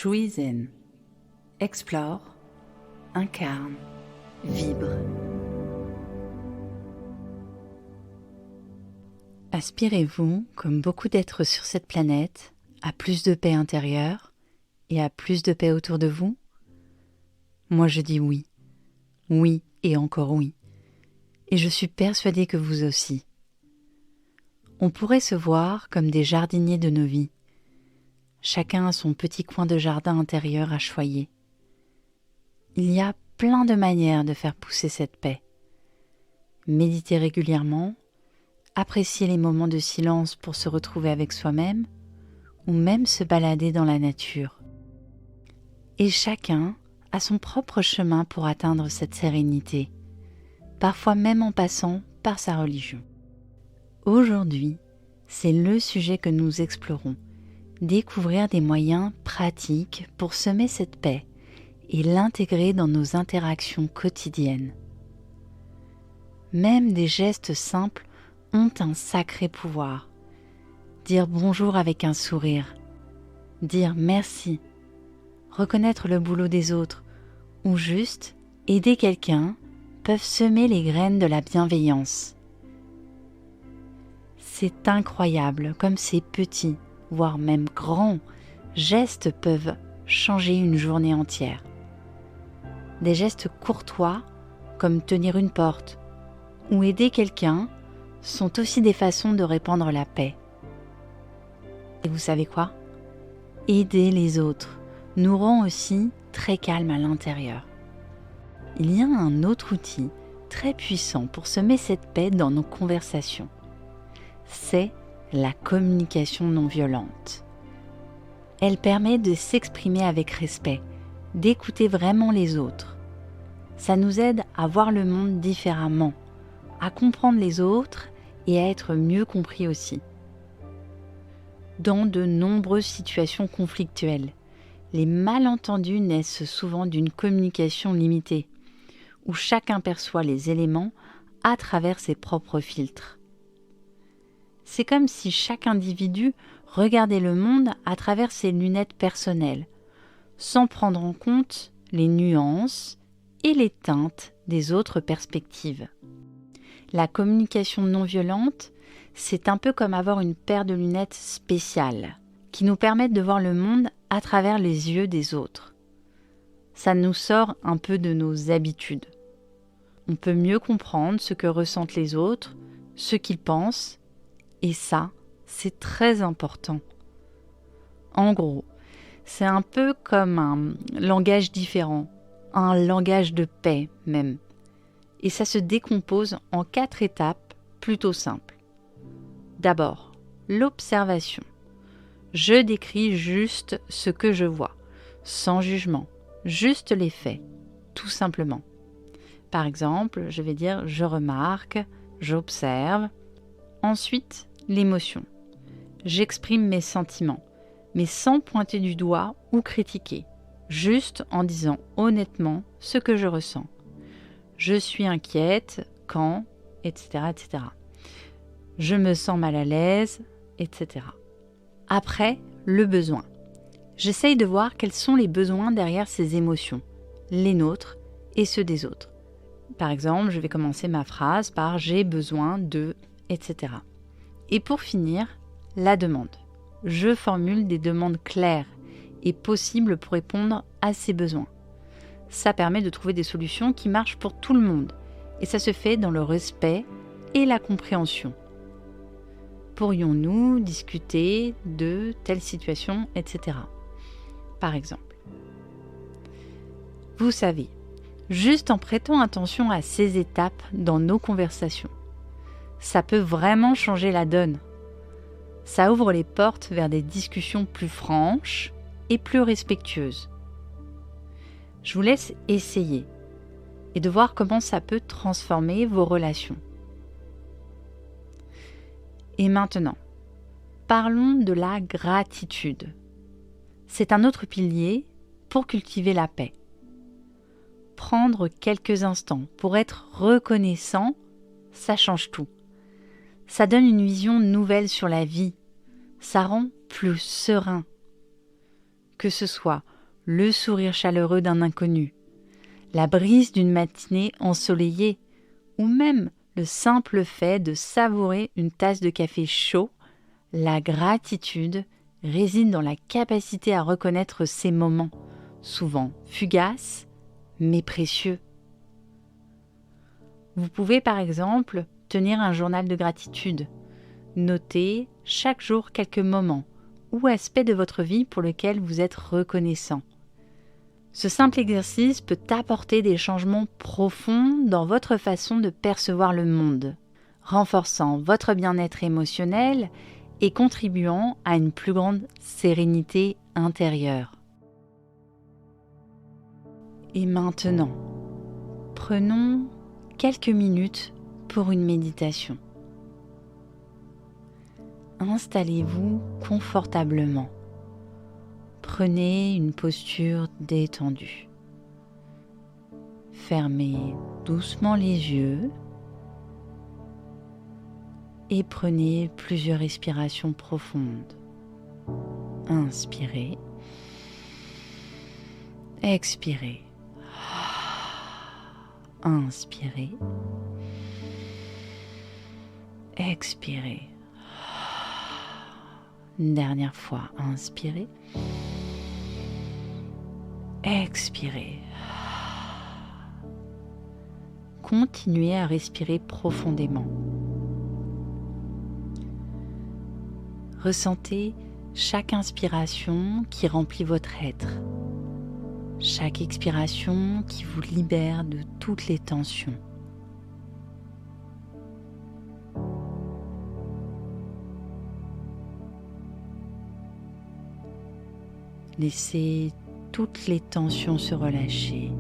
Shui Zen. Explore, incarne, vibre. Aspirez-vous, comme beaucoup d'êtres sur cette planète, à plus de paix intérieure et à plus de paix autour de vous? Moi je dis oui. Oui et encore oui. Et je suis persuadée que vous aussi. On pourrait se voir comme des jardiniers de nos vies. Chacun a son petit coin de jardin intérieur à choyer. Il y a plein de manières de faire pousser cette paix. Méditer régulièrement, apprécier les moments de silence pour se retrouver avec soi-même, ou même se balader dans la nature. Et chacun a son propre chemin pour atteindre cette sérénité, parfois même en passant par sa religion. Aujourd'hui, c'est le sujet que nous explorons. Découvrir des moyens pratiques pour semer cette paix et l'intégrer dans nos interactions quotidiennes. Même des gestes simples ont un sacré pouvoir. Dire bonjour avec un sourire, dire merci, reconnaître le boulot des autres ou juste aider quelqu'un peuvent semer les graines de la bienveillance. C'est incroyable comme ces petits, voire même grands, gestes peuvent changer une journée entière. Des gestes courtois, comme tenir une porte, ou aider quelqu'un, sont aussi des façons de répandre la paix. Et vous savez quoi? Aider les autres nous rend aussi très calmes à l'intérieur. Il y a un autre outil très puissant pour semer cette paix dans nos conversations. C'est la communication non violente. Elle permet de s'exprimer avec respect, d'écouter vraiment les autres. Ça nous aide à voir le monde différemment, à comprendre les autres et à être mieux compris aussi. Dans de nombreuses situations conflictuelles, les malentendus naissent souvent d'une communication limitée, où chacun perçoit les éléments à travers ses propres filtres. C'est comme si chaque individu regardait le monde à travers ses lunettes personnelles, sans prendre en compte les nuances et les teintes des autres perspectives. La communication non violente, c'est un peu comme avoir une paire de lunettes spéciales qui nous permettent de voir le monde à travers les yeux des autres. Ça nous sort un peu de nos habitudes. On peut mieux comprendre ce que ressentent les autres, ce qu'ils pensent, et ça, c'est très important. En gros, c'est un peu comme un langage différent, un langage de paix même. Et ça se décompose en 4 étapes plutôt simples. D'abord, l'observation. Je décris juste ce que je vois, sans jugement, juste les faits, tout simplement. Par exemple, je vais dire « je remarque »,« j'observe ». Ensuite, l'émotion. J'exprime mes sentiments, mais sans pointer du doigt ou critiquer, juste en disant honnêtement ce que je ressens. Je suis inquiète quand, etc., etc. Je me sens mal à l'aise, etc. Après, le besoin. J'essaye de voir quels sont les besoins derrière ces émotions, les nôtres et ceux des autres. Par exemple, je vais commencer ma phrase par « j'ai besoin de », etc. Et pour finir, la demande. Je formule des demandes claires et possibles pour répondre à ces besoins. Ça permet de trouver des solutions qui marchent pour tout le monde et ça se fait dans le respect et la compréhension. Pourrions-nous discuter de telle situation, etc. Par exemple. Vous savez, juste en prêtant attention à ces étapes dans nos conversations, ça peut vraiment changer la donne. Ça ouvre les portes vers des discussions plus franches et plus respectueuses. Je vous laisse essayer et de voir comment ça peut transformer vos relations. Et maintenant, parlons de la gratitude. C'est un autre pilier pour cultiver la paix. Prendre quelques instants pour être reconnaissant, ça change tout. Ça donne une vision nouvelle sur la vie. Ça rend plus serein. que ce soit le sourire chaleureux d'un inconnu, la brise d'une matinée ensoleillée, ou même le simple fait de savourer une tasse de café chaud, la gratitude réside dans la capacité à reconnaître ces moments, souvent fugaces, mais précieux. Vous pouvez par exemple tenir un journal de gratitude, noter chaque jour quelques moments ou aspects de votre vie pour lesquels vous êtes reconnaissant. Ce simple exercice peut apporter des changements profonds dans votre façon de percevoir le monde, renforçant votre bien-être émotionnel et contribuant à une plus grande sérénité intérieure. Et maintenant, prenons quelques minutes pour une méditation. Installez-vous confortablement. Prenez une posture détendue. Fermez doucement les yeux et prenez plusieurs respirations profondes. Inspirez. Expirez. Inspirez. Expirez. Une dernière fois, inspirez. Expirez. Continuez à respirer profondément. Ressentez chaque inspiration qui remplit votre être, chaque expiration qui vous libère de toutes les tensions. Laissez toutes les tensions se relâcher.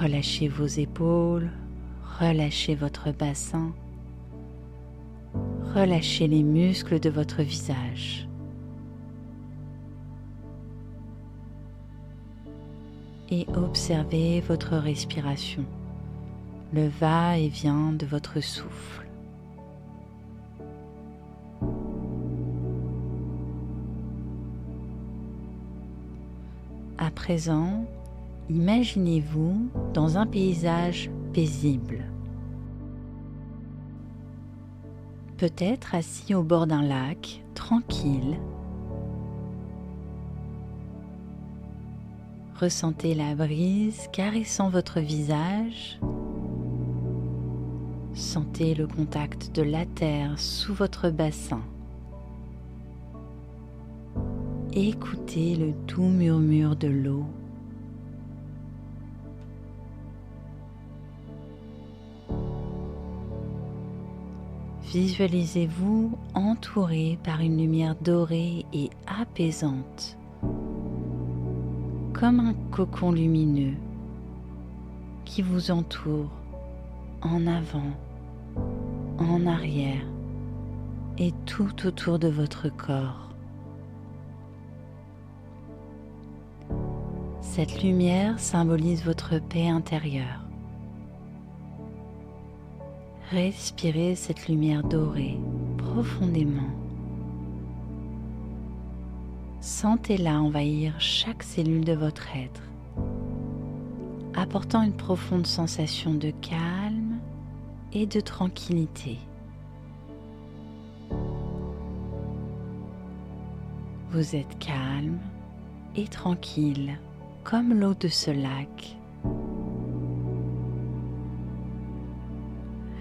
Relâchez vos épaules, relâchez votre bassin, relâchez les muscles de votre visage. Et observez votre respiration, le va-et-vient de votre souffle. À présent, imaginez-vous dans un paysage paisible. Peut-être assis au bord d'un lac, tranquille. Ressentez la brise caressant votre visage. Sentez le contact de la terre sous votre bassin. Écoutez le doux murmure de l'eau. Visualisez-vous entouré par une lumière dorée et apaisante, comme un cocon lumineux qui vous entoure en avant, en arrière et tout autour de votre corps. Cette lumière symbolise votre paix intérieure. Respirez cette lumière dorée profondément. Sentez-la envahir chaque cellule de votre être, apportant une profonde sensation de calme et de tranquillité. Vous êtes calme et tranquille comme l'eau de ce lac.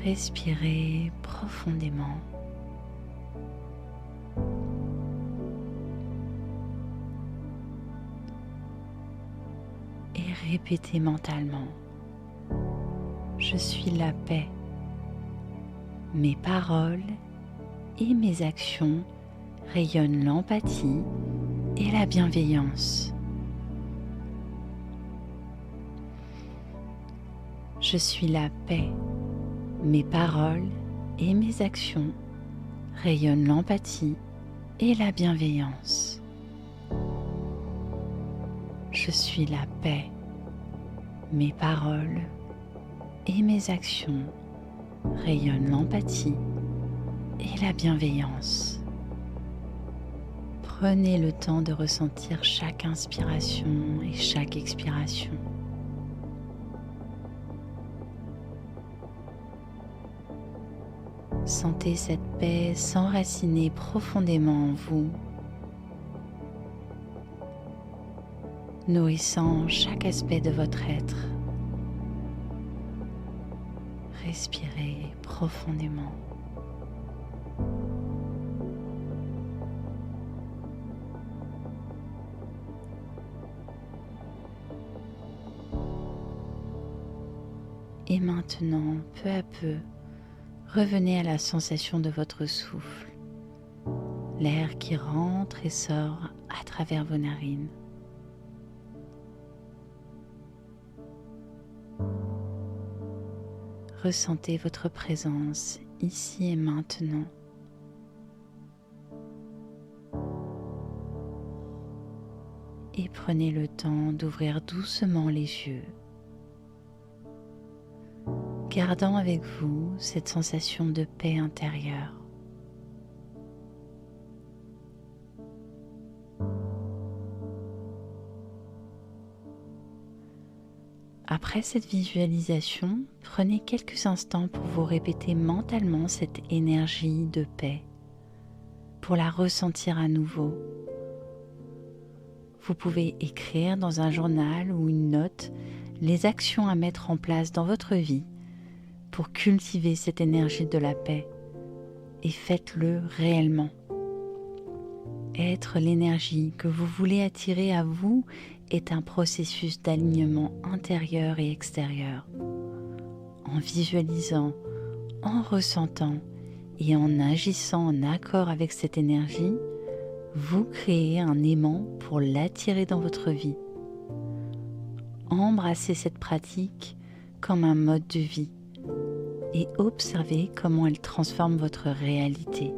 Respirez profondément. Et répétez mentalement: je suis la paix. Mes paroles et mes actions rayonnent l'empathie et la bienveillance. Je suis la paix. Mes paroles et mes actions rayonnent l'empathie et la bienveillance. Je suis la paix. Mes paroles et mes actions rayonnent l'empathie et la bienveillance. Prenez le temps de ressentir chaque inspiration et chaque expiration. Sentez cette paix s'enraciner profondément en vous, nourrissant chaque aspect de votre être. Respirez profondément. Et maintenant, peu à peu, revenez à la sensation de votre souffle, l'air qui rentre et sort à travers vos narines. Ressentez votre présence ici et maintenant. Et prenez le temps d'ouvrir doucement les yeux, gardant avec vous cette sensation de paix intérieure. Après cette visualisation, prenez quelques instants pour vous répéter mentalement cette énergie de paix, pour la ressentir à nouveau. Vous pouvez écrire dans un journal ou une note les actions à mettre en place dans votre vie pour cultiver cette énergie de la paix, et faites-le réellement. Être l'énergie que vous voulez attirer à vous est un processus d'alignement intérieur et extérieur. En visualisant, en ressentant et en agissant en accord avec cette énergie, vous créez un aimant pour l'attirer dans votre vie. Embrassez cette pratique comme un mode de vie et observez comment elle transforme votre réalité.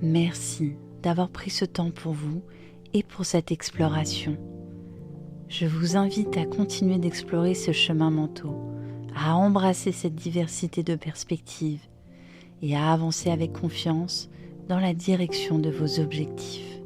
Merci d'avoir pris ce temps pour vous et pour cette exploration. Je vous invite à continuer d'explorer ce chemin mental, à embrasser cette diversité de perspectives et à avancer avec confiance dans la direction de vos objectifs.